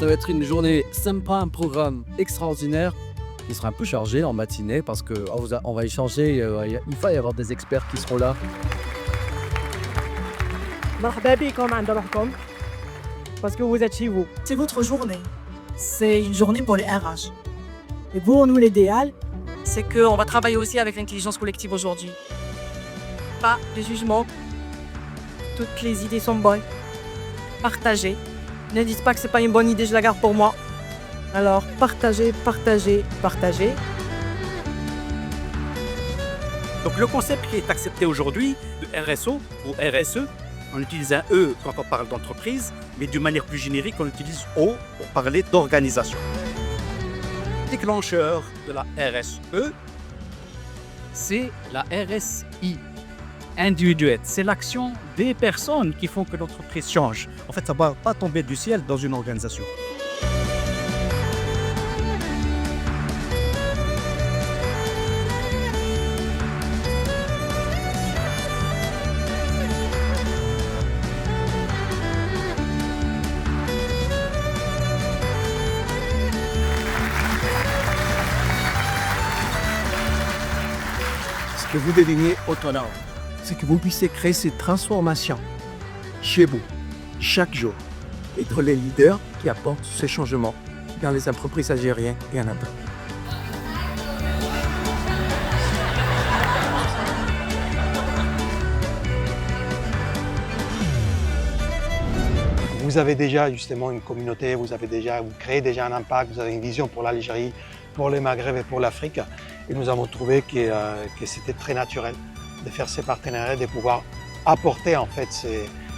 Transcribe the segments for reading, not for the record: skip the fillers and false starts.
Ça va être une journée sympa, un programme extraordinaire qui sera un peu chargé en matinée parce qu'on va échanger, il va y avoir des experts qui seront là. مرحبا بكم عند روحكم parce que vous êtes chez vous. C'est votre journée. C'est une journée pour les RH. Et pour nous, l'idéal, c'est qu'on va travailler aussi avec l'intelligence collective aujourd'hui. Pas de jugement. Toutes les idées sont bonnes. Partagez. Ne dites pas que c'est pas une bonne idée, je la garde pour moi. Alors, partagez, partagez, partagez. Donc le concept qui est accepté aujourd'hui de RSO ou RSE, on utilise un E quand on parle d'entreprise, mais d'une manière plus générique, on utilise O pour parler d'organisation. Déclencheur de la RSE, c'est la RSI individuelle. C'est l'action des personnes qui font que l'entreprise change. en fait, ça ne va pas tomber du ciel dans une organisation. Ce que vous désignez autonome, c'est que vous puissiez créer cette transformation chez vous, chaque jour, et être les leaders qui apportent ces changements dans les entreprises algériennes et en Inde. Vous avez déjà justement une communauté, vous créez déjà un impact, vous avez une vision pour l'Algérie, pour le Maghreb et pour l'Afrique. Et nous avons trouvé que c'était très naturel de faire ces partenariats, de pouvoir apporter en fait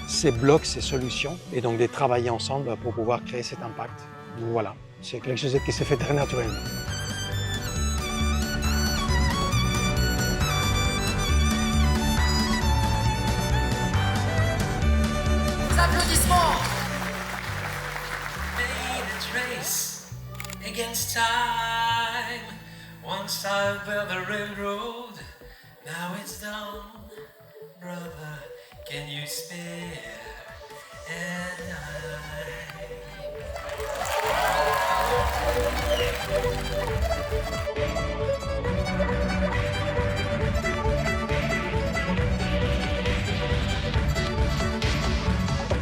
ces blocs, ces solutions, et donc de travailler ensemble pour pouvoir créer cet impact. Donc voilà, c'est quelque chose qui s'est fait très naturellement. Applaudissements. Made its race against time. Once I built the railroad, now it's done. Brother, can you spare an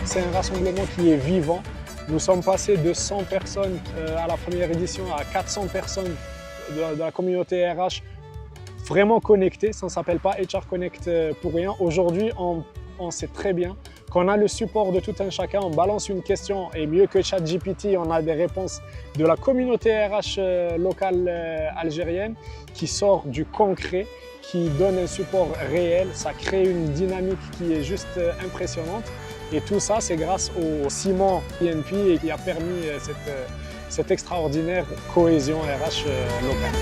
C'est un rassemblement qui est vivant. Nous sommes passés de 100 personnes à la première édition à 400 personnes de la communauté RH vraiment connectées. Ça ne s'appelle pas HR Connect pour rien. Aujourd'hui, on sait très bien qu'on a le support de tout un chacun. On balance une question et mieux que ChatGPT, on a des réponses de la communauté RH locale algérienne qui sort du concret, qui donne un support réel. Ça crée une dynamique qui est juste impressionnante. Et tout ça, c'est grâce au ciment PNP et qui a permis cette extraordinaire cohésion RH locale.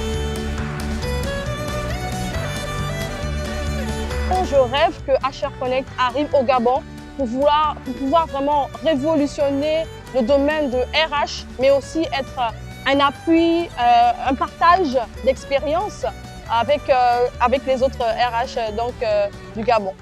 Je rêve que HR Connect arrive au Gabon pour pouvoir vraiment révolutionner le domaine de RH, mais aussi être un appui, un partage d'expériences avec les autres RH du Gabon.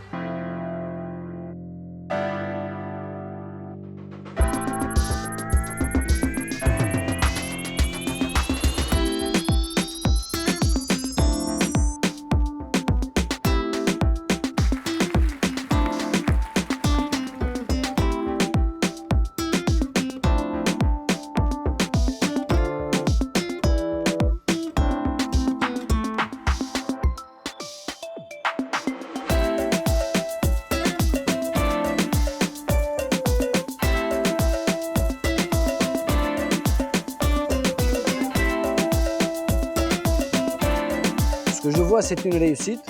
Ce que je vois, c'est une réussite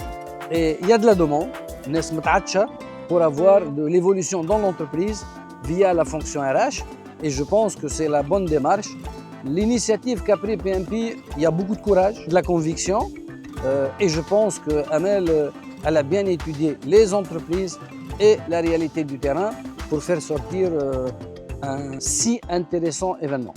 et il y a de la demande, pour avoir de l'évolution dans l'entreprise via la fonction RH et je pense que c'est la bonne démarche. L'initiative qu'a pris PNP, il y a beaucoup de courage, de la conviction et je pense qu'Amel elle a bien étudié les entreprises et la réalité du terrain pour faire sortir un si intéressant événement.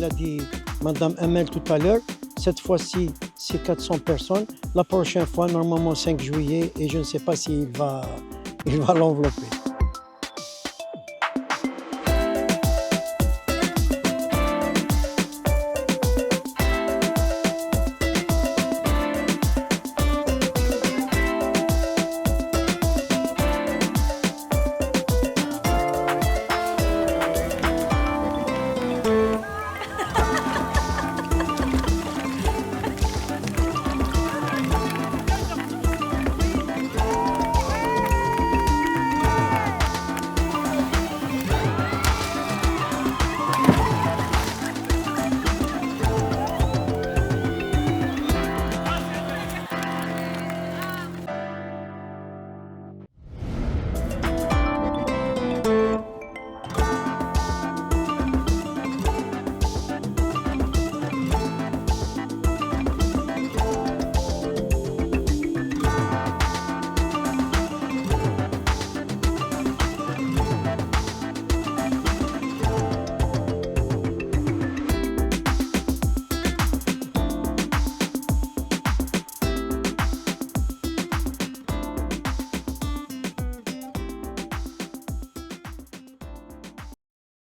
a dit Madame Amel tout à l'heure, cette fois-ci, c'est 400 personnes. La prochaine fois, normalement 5 juillet, et je ne sais pas s'il va l'envelopper.